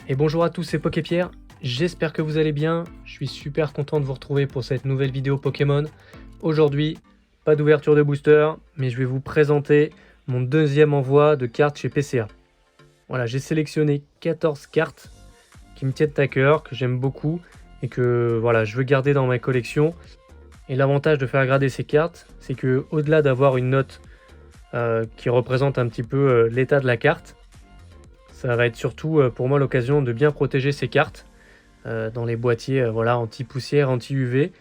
Et bonjour à tous, c'est Poképierre, j'espère que vous allez bien, je suis super content de vous retrouver pour cette nouvelle vidéo Pokémon. Aujourd'hui, pas d'ouverture de booster, mais je vais vous présenter mon deuxième envoi de cartes chez PCA. Voilà, j'ai sélectionné 14 cartes qui me tiennent à cœur, que j'aime beaucoup et que voilà, je veux garder dans ma collection. Et l'avantage de faire grader ces cartes, c'est que au-delà d'avoir une note qui représente un petit peu l'état de la carte, ça va être surtout pour moi l'occasion de bien protéger ces cartes dans les boîtiers voilà, anti-poussière, anti-UV.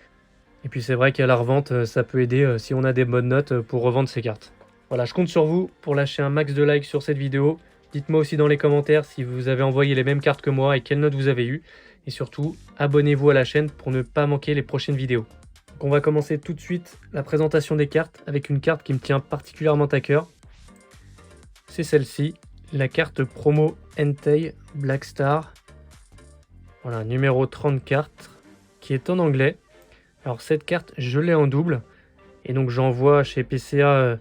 Et puis c'est vrai qu'à la revente, ça peut aider si on a des bonnes notes pour revendre ces cartes. Voilà, je compte sur vous pour lâcher un max de likes sur cette vidéo. Dites-moi aussi dans les commentaires si vous avez envoyé les mêmes cartes que moi et quelles notes vous avez eues. Et surtout, abonnez-vous à la chaîne pour ne pas manquer les prochaines vidéos. Donc on va commencer tout de suite la présentation des cartes avec une carte qui me tient particulièrement à cœur. C'est celle-ci, la carte promo Entei Black Star. Voilà, numéro 34, qui est en anglais. Alors cette carte, je l'ai en double. Et donc j'envoie chez PCA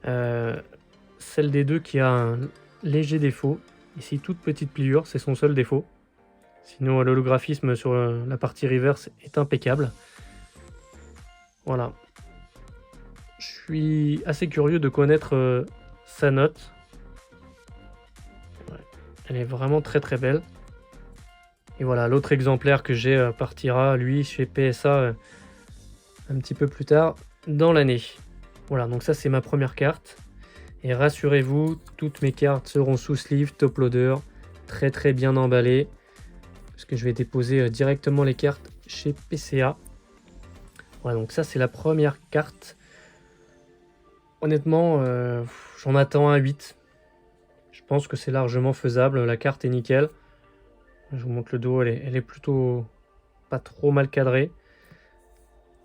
celle des deux qui a un léger défaut. Ici, toute petite pliure, c'est son seul défaut. Sinon, l'holographisme sur la partie reverse est impeccable. Voilà. Je suis assez curieux de connaître sa note. Ouais. Elle est vraiment très très belle. Et voilà, l'autre exemplaire que j'ai partira, lui, chez PSA un petit peu plus tard dans l'année. Voilà, donc ça c'est ma première carte. Et rassurez-vous, toutes mes cartes seront sous sleeve, top loader, très très bien emballées. Parce que je vais déposer directement les cartes chez PCA. Voilà, donc ça c'est la première carte. Honnêtement, j'en attends un 8. Je pense que c'est largement faisable, la carte est nickel. Je vous montre le dos, elle est plutôt pas trop mal cadrée.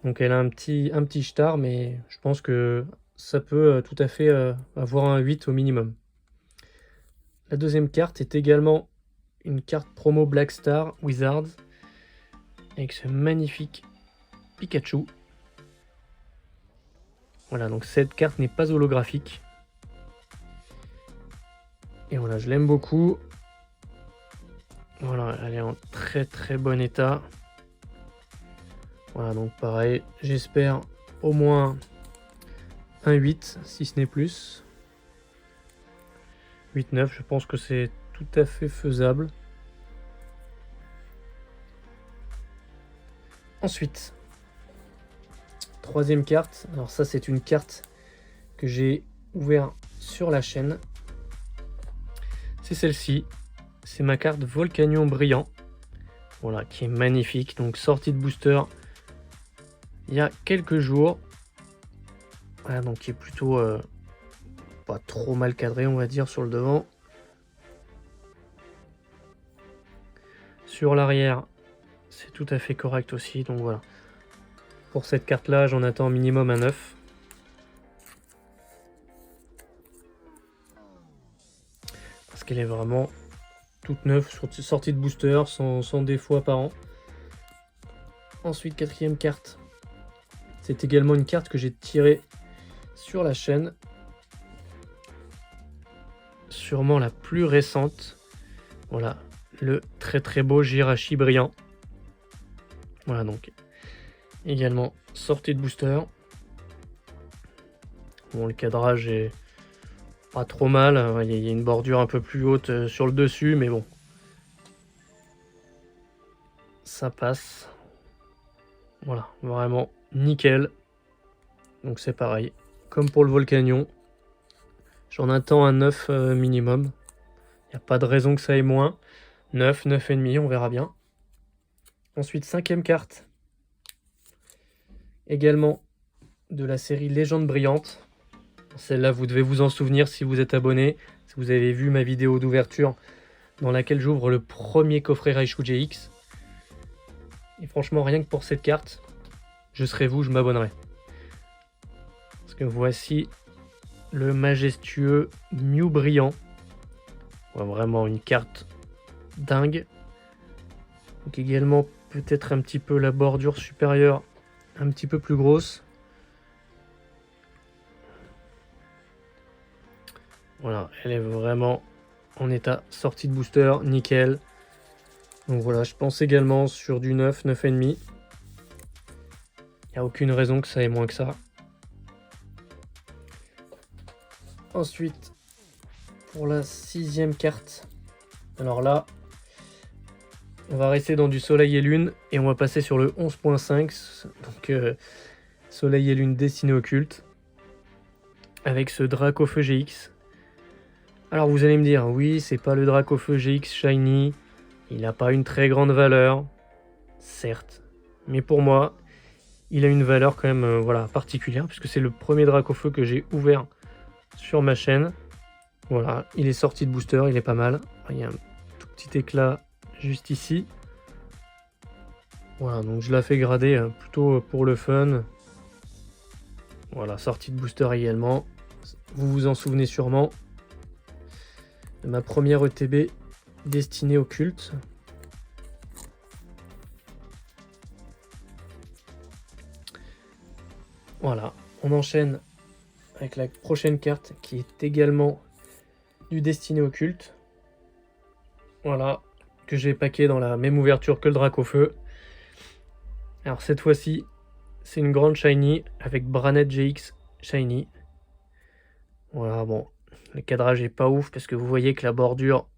Donc elle a un petit star, mais je pense que ça peut tout à fait avoir un 8 au minimum. La deuxième carte est également une carte promo Black Star Wizards avec ce magnifique Pikachu. Voilà, donc cette carte n'est pas holographique. Et voilà, je l'aime beaucoup. Voilà, elle est en très très bon état. Voilà, donc pareil, j'espère au moins un 8, si ce n'est plus. 8-9, je pense que c'est tout à fait faisable. Ensuite, troisième carte. Alors ça, c'est une carte que j'ai ouverte sur la chaîne. C'est celle-ci. C'est ma carte Volcanion Brillant. Voilà, qui est magnifique. Donc sortie de booster il y a quelques jours. Voilà, donc qui est plutôt pas trop mal cadré, on va dire, sur le devant. Sur l'arrière, c'est tout à fait correct aussi. Donc voilà. Pour cette carte-là, j'en attends minimum un 9. Parce qu'elle est vraiment toute neuve, sortie de booster, sans défaut apparent. Ensuite, quatrième carte. C'est également une carte que j'ai tirée sur la chaîne. Sûrement la plus récente. Voilà, le très très beau Jirachi Brillant. Voilà, donc également sortie de booster. Bon, le cadrage est pas trop mal. Il y a une bordure un peu plus haute sur le dessus, mais bon. Ça passe. Voilà, vraiment nickel. Donc c'est pareil. Comme pour le Volcanion. J'en attends un 9 minimum. Il n'y a pas de raison que ça aille moins. 9, 9,5, on verra bien. Ensuite, cinquième carte. Également de la série Légende Brillante. Celle-là, vous devez vous en souvenir si vous êtes abonné. Si vous avez vu ma vidéo d'ouverture dans laquelle j'ouvre le premier coffret Raichu GX. Et franchement, rien que pour cette carte, je serai vous, je m'abonnerai. Parce que voici le majestueux Mew Brillant. Vraiment une carte dingue. Donc également peut-être un petit peu la bordure supérieure un petit peu plus grosse. Voilà, elle est vraiment en état sortie de booster, nickel. Donc voilà, je pense également sur du 9, 9,5. Il n'y a aucune raison que ça ait moins que ça. Ensuite, pour la 6e carte, alors là, on va rester dans du Soleil et Lune et on va passer sur le 11.5, donc Soleil et Lune destinée au culte, avec ce Dracofeu GX. Alors vous allez me dire, oui, c'est pas le Dracofeu GX Shiny, il n'a pas une très grande valeur, certes, mais pour moi, il a une valeur quand même voilà, particulière, puisque c'est le premier Dracofeu que j'ai ouvert sur ma chaîne. Voilà, il est sorti de booster, il est pas mal. Il y a un tout petit éclat juste ici. Voilà, donc je la fais grader plutôt pour le fun. Voilà, sortie de booster également. Vous vous en souvenez sûrement de ma première ETB destinée au culte. Voilà, on enchaîne avec la prochaine carte qui est également du destiné au culte. Voilà, que j'ai packé dans la même ouverture que le Dracofeu. Alors cette fois-ci, c'est une grande shiny avec Branette GX shiny. Voilà, bon, le cadrage est pas ouf parce que vous voyez que la bordure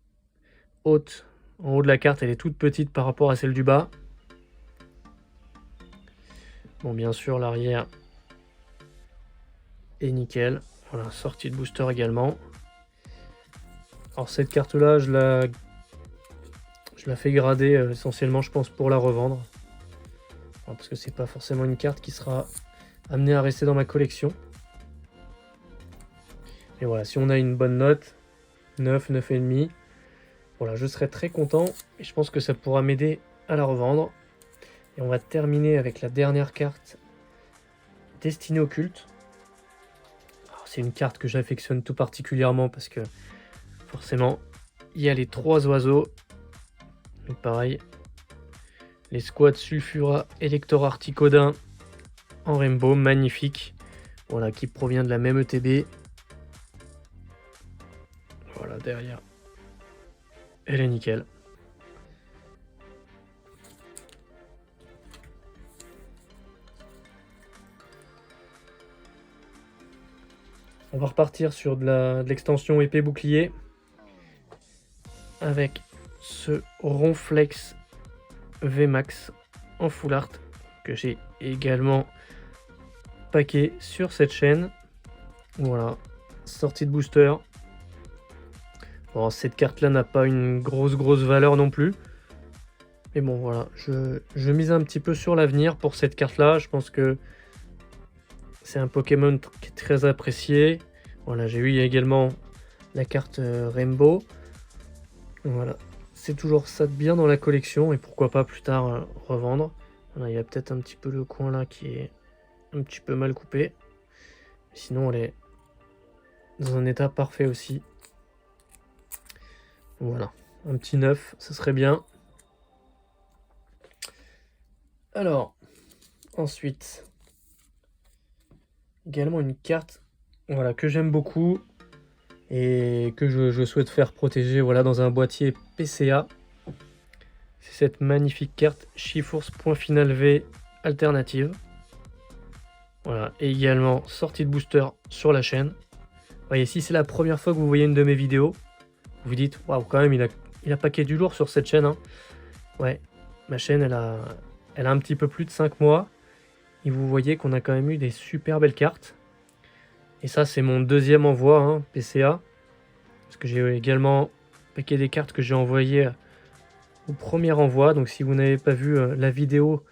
haute en haut de la carte, elle est toute petite par rapport à celle du bas. Bon, bien sûr, l'arrière est nickel. Voilà, sortie de booster également. Alors cette carte-là, je la fais grader essentiellement, je pense, pour la revendre. Parce que c'est pas forcément une carte qui sera amenée à rester dans ma collection. Et voilà, si on a une bonne note, 9, 9,5, voilà, je serai très content et je pense que ça pourra m'aider à la revendre. Et on va terminer avec la dernière carte destinée au culte. C'est une carte que j'affectionne tout particulièrement parce que forcément, il y a les 3 oiseaux. Donc pareil, les squads Sulfura, Elector Articodin en rainbow, magnifique. Voilà, qui provient de la même ETB. Voilà, derrière. Elle est nickel. On va repartir sur de l'extension épée bouclier avec ce Ronflex VMAX en full art que j'ai également packé sur cette chaîne. Voilà, sortie de booster. Bon, cette carte là n'a pas une grosse valeur non plus, mais bon voilà, je mise un petit peu sur l'avenir pour cette carte là. Je pense que c'est un Pokémon qui est très apprécié. Voilà, j'ai eu également la carte Rainbow. Voilà, c'est toujours ça de bien dans la collection et pourquoi pas plus tard revendre. Voilà, il y a peut-être un petit peu le coin là qui est un petit peu mal coupé. Sinon, elle est dans un état parfait aussi. Voilà, un petit 9, ça serait bien. Alors, ensuite, également une carte voilà, que j'aime beaucoup et que je souhaite faire protéger voilà, dans un boîtier PCA. C'est cette magnifique carte Chifours Point Final V alternative. Voilà, et également sortie de booster sur la chaîne. Vous voyez, si c'est la première fois que vous voyez une de mes vidéos, vous vous dites, waouh, quand même, il a paqué du lourd sur cette chaîne. Hein. Ouais, ma chaîne, elle a un petit peu plus de 5 mois. Et vous voyez qu'on a quand même eu des super belles cartes. Et ça, c'est mon deuxième envoi, hein, PCA. Parce que j'ai également paqué des cartes que j'ai envoyées au premier envoi. Donc si vous n'avez pas vu la vidéo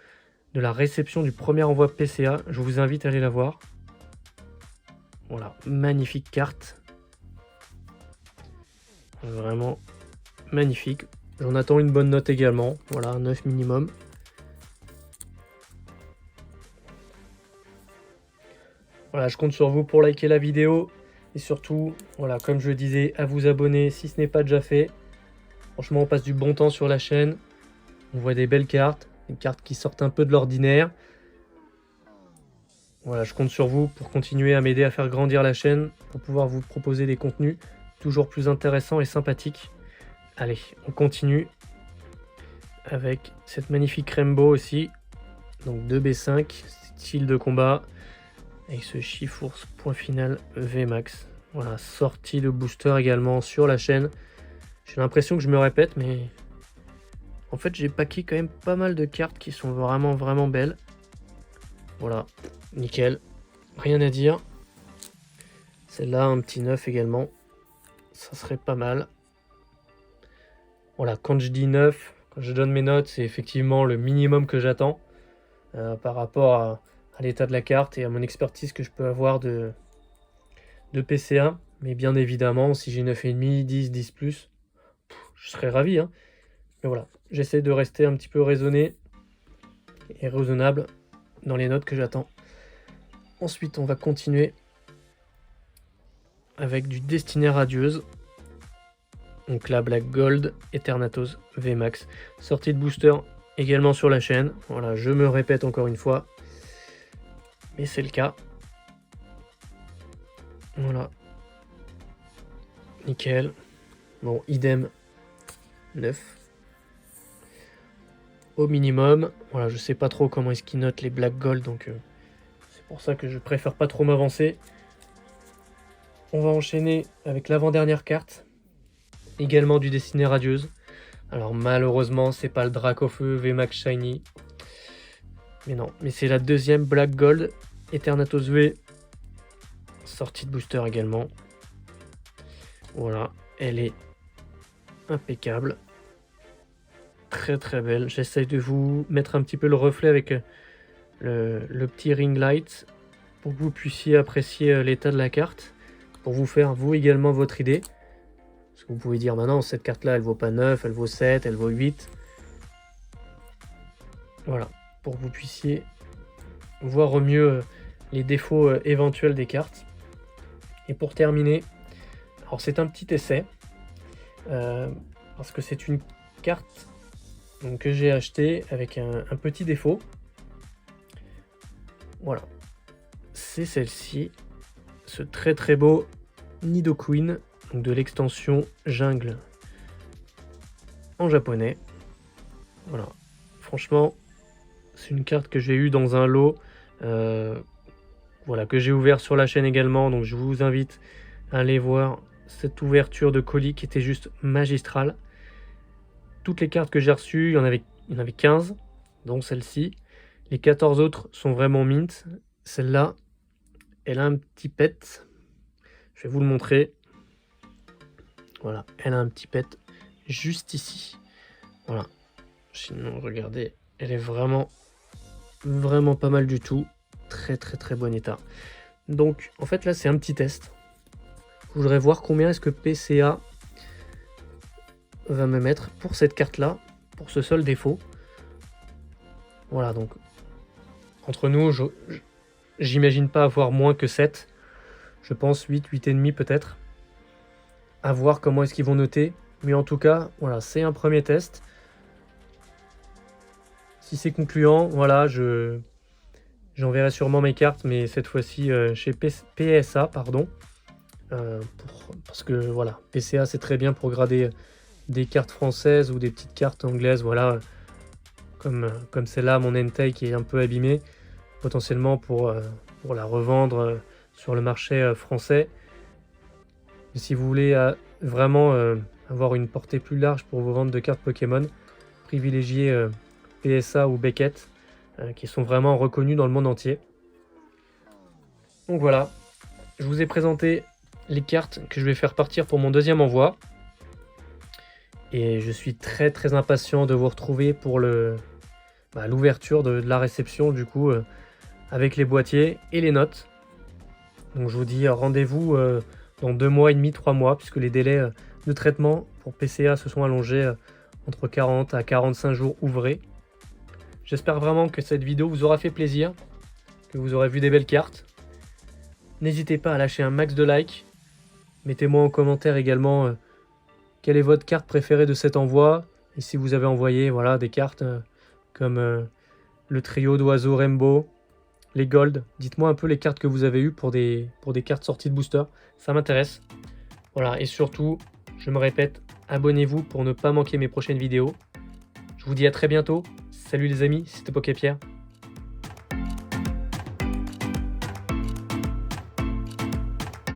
de la réception du premier envoi PCA, je vous invite à aller la voir. Voilà, magnifique carte. Vraiment magnifique. J'en attends une bonne note également. Voilà, 9 minimum. Voilà, je compte sur vous pour liker la vidéo. Et surtout, voilà, comme je le disais, à vous abonner si ce n'est pas déjà fait. Franchement, on passe du bon temps sur la chaîne. On voit des belles cartes. Des cartes qui sortent un peu de l'ordinaire. Voilà, je compte sur vous pour continuer à m'aider à faire grandir la chaîne. Pour pouvoir vous proposer des contenus toujours plus intéressants et sympathiques. Allez, on continue. avec cette magnifique Rainbow aussi. Donc 2B5, style de combat. Avec ce Chifours point final VMAX. Voilà, sortie de booster également sur la chaîne. J'ai l'impression que je me répète, mais en fait j'ai packé quand même pas mal de cartes qui sont vraiment belles. Voilà, nickel, rien à dire. Celle-là, un petit 9 également, ça serait pas mal. Voilà, quand je dis 9, quand je donne mes notes, c'est effectivement le minimum que j'attends par rapport à l'état de la carte et à mon expertise que je peux avoir de PCA. Mais bien évidemment, si j'ai 9,5, 10, 10 plus, je serais ravi. Hein. Mais voilà, j'essaie de rester un petit peu raisonné et raisonnable dans les notes que j'attends. Ensuite, on va continuer avec du Destinée Radieuse. Donc là, Black Gold, Eternatus VMAX. Sortie de booster également sur la chaîne. Voilà, je me répète encore une fois. Mais c'est le cas. Voilà. Nickel. Bon, idem. 9. Au minimum. Voilà, je sais pas trop comment est-ce qu'ils notent les Black Gold. Donc c'est pour ça que je préfère pas trop m'avancer. On va enchaîner avec l'avant-dernière carte. Également du Destinée Radieuse. Alors malheureusement, c'est pas le Dracofeu VMAX Shiny. Mais non, mais c'est la deuxième Black Gold Eternatus V. Sortie de booster également. Voilà, elle est impeccable. Très belle. J'essaye de vous mettre un petit peu le reflet avec le petit ring light pour que vous puissiez apprécier l'état de la carte. Pour vous faire vous également votre idée. Parce que vous pouvez dire, bah non, cette carte-là, elle vaut pas 9, elle vaut 7, elle vaut 8. Voilà, pour que vous puissiez voir au mieux les défauts éventuels des cartes. Et pour terminer, alors c'est un petit essai, parce que c'est une carte donc, que j'ai achetée avec un petit défaut. Voilà, c'est celle-ci, ce très beau Nidoqueen, donc de l'extension Jungle en japonais. Voilà, franchement, c'est une carte que j'ai eue dans un lot. Voilà, que j'ai ouvert sur la chaîne également, donc je vous invite à aller voir cette ouverture de colis qui était juste magistrale. Toutes les cartes que j'ai reçues, il y en avait 15, dont celle-ci. Les 14 autres sont vraiment mint. Celle-là, elle a un petit pet. Je vais vous le montrer. Voilà, elle a un petit pet juste ici. Voilà. Sinon, regardez, elle est vraiment pas mal du tout. Très bon état. Donc en fait là c'est un petit test. Je voudrais voir combien est-ce que PCA va me mettre pour cette carte là, pour ce seul défaut. Voilà, donc entre nous, j'imagine pas avoir moins que 7. Je pense 8, 8,5 peut-être. À voir comment est-ce qu'ils vont noter. Mais en tout cas, voilà, c'est un premier test. Si c'est concluant, voilà, j'enverrai sûrement mes cartes, mais cette fois-ci chez PSA, pardon. Parce que voilà, PCA c'est très bien pour grader des cartes françaises ou des petites cartes anglaises, voilà, comme celle-là, mon Entei qui est un peu abîmée, potentiellement pour la revendre sur le marché français. Et si vous voulez vraiment avoir une portée plus large pour vos ventes de cartes Pokémon, privilégiez PSA ou Beckett, qui sont vraiment reconnus dans le monde entier. Donc voilà, je vous ai présenté les cartes que je vais faire partir pour mon deuxième envoi. Et je suis très impatient de vous retrouver pour l'ouverture de la réception du coup avec les boîtiers et les notes. Donc je vous dis rendez-vous dans 2 mois et demi, 3 mois, puisque les délais de traitement pour PCA se sont allongés entre 40 à 45 jours ouvrés. J'espère vraiment que cette vidéo vous aura fait plaisir, que vous aurez vu des belles cartes. N'hésitez pas à lâcher un max de likes. Mettez-moi en commentaire également quelle est votre carte préférée de cet envoi. Et si vous avez envoyé voilà, des cartes comme le trio d'oiseaux Rainbow, les Gold. Dites-moi un peu les cartes que vous avez eues pour des cartes sorties de booster. Ça m'intéresse. Voilà, et surtout, je me répète, abonnez-vous pour ne pas manquer mes prochaines vidéos. Je vous dis à très bientôt. Salut les amis, c'était PokéPierre.